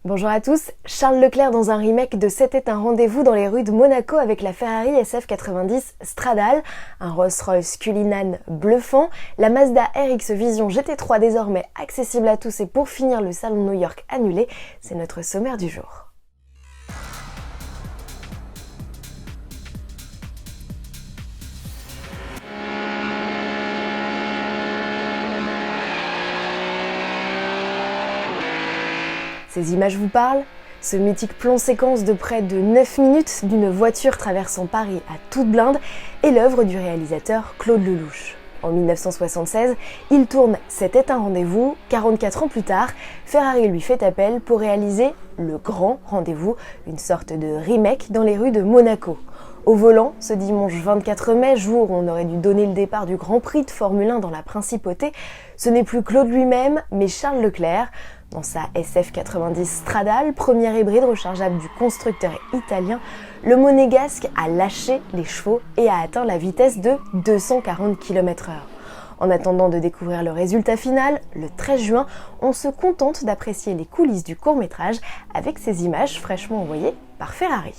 Bonjour à tous, Charles Leclerc dans un remake de C'était un rendez-vous dans les rues de Monaco avec la Ferrari SF90 Stradale, un Rolls-Royce Cullinan bluffant, la Mazda RX Vision GT3 désormais accessible à tous et pour finir le salon New York annulé, c'est notre sommaire du jour. Ces images vous parlent ? Ce mythique plan séquence de près de 9 minutes d'une voiture traversant Paris à toute blinde est l'œuvre du réalisateur Claude Lelouch. En 1976, il tourne C'était un rendez-vous. 44 ans plus tard, Ferrari lui fait appel pour réaliser Le Grand Rendez-vous, une sorte de remake dans les rues de Monaco. Au volant, ce dimanche 24 mai, jour où on aurait dû donner le départ du Grand Prix de Formule 1 dans la Principauté, ce n'est plus Claude lui-même, mais Charles Leclerc. Dans sa SF90 Stradale, première hybride rechargeable du constructeur italien, le monégasque a lâché les chevaux et a atteint la vitesse de 240 km/h. En attendant de découvrir le résultat final, le 13 juin, on se contente d'apprécier les coulisses du court-métrage avec ces images fraîchement envoyées par Ferrari.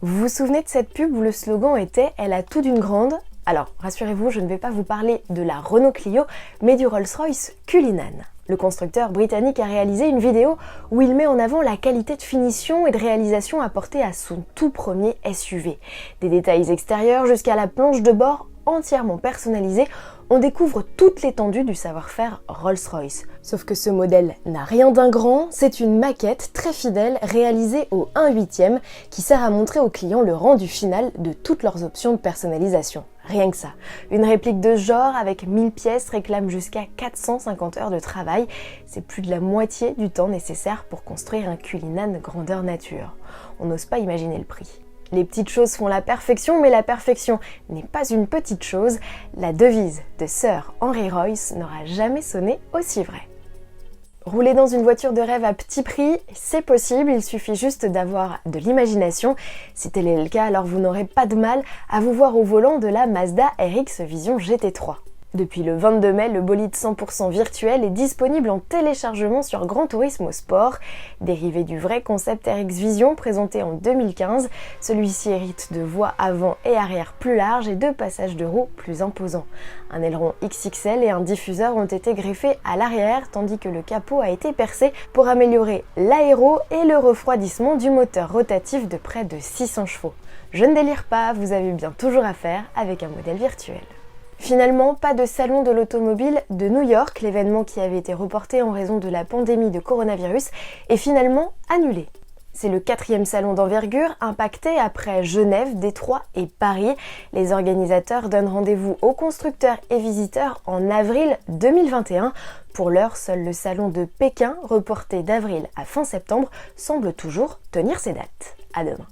Vous vous souvenez de cette pub où le slogan était « Elle a tout d'une grande ». Alors, rassurez-vous, je ne vais pas vous parler de la Renault Clio, mais du Rolls-Royce Cullinan. Le constructeur britannique a réalisé une vidéo où il met en avant la qualité de finition et de réalisation apportée à son tout premier SUV. Des détails extérieurs jusqu'à la planche de bord entièrement personnalisée, on découvre toute l'étendue du savoir-faire Rolls-Royce. Sauf que ce modèle n'a rien d'un grand, c'est une maquette très fidèle réalisée au 1/8 qui sert à montrer aux clients le rendu final de toutes leurs options de personnalisation. Rien que ça. Une réplique de ce genre avec 1000 pièces réclame jusqu'à 450 heures de travail. C'est plus de la moitié du temps nécessaire pour construire un Cullinan grandeur nature. On n'ose pas imaginer le prix. Les petites choses font la perfection, mais la perfection n'est pas une petite chose. La devise de Sir Henry Royce n'aura jamais sonné aussi vrai. Rouler dans une voiture de rêve à petit prix, c'est possible, il suffit juste d'avoir de l'imagination. Si tel est le cas, alors vous n'aurez pas de mal à vous voir au volant de la Mazda RX Vision GT3. Depuis le 22 mai, le bolide 100% virtuel est disponible en téléchargement sur Gran Turismo Sport. Dérivé du vrai concept RX Vision présenté en 2015, celui-ci hérite de voies avant et arrière plus larges et de passages de roues plus imposants. Un aileron XXL et un diffuseur ont été greffés à l'arrière, tandis que le capot a été percé pour améliorer l'aéro et le refroidissement du moteur rotatif de près de 600 chevaux. Je ne délire pas, vous avez bien toujours affaire avec un modèle virtuel. Finalement, pas de salon de l'automobile de New York, l'événement qui avait été reporté en raison de la pandémie de coronavirus est finalement annulé. C'est le 4e salon d'envergure impacté après Genève, Détroit et Paris. Les organisateurs donnent rendez-vous aux constructeurs et visiteurs en avril 2021. Pour l'heure, seul le salon de Pékin, reporté d'avril à fin septembre, semble toujours tenir ses dates. À demain.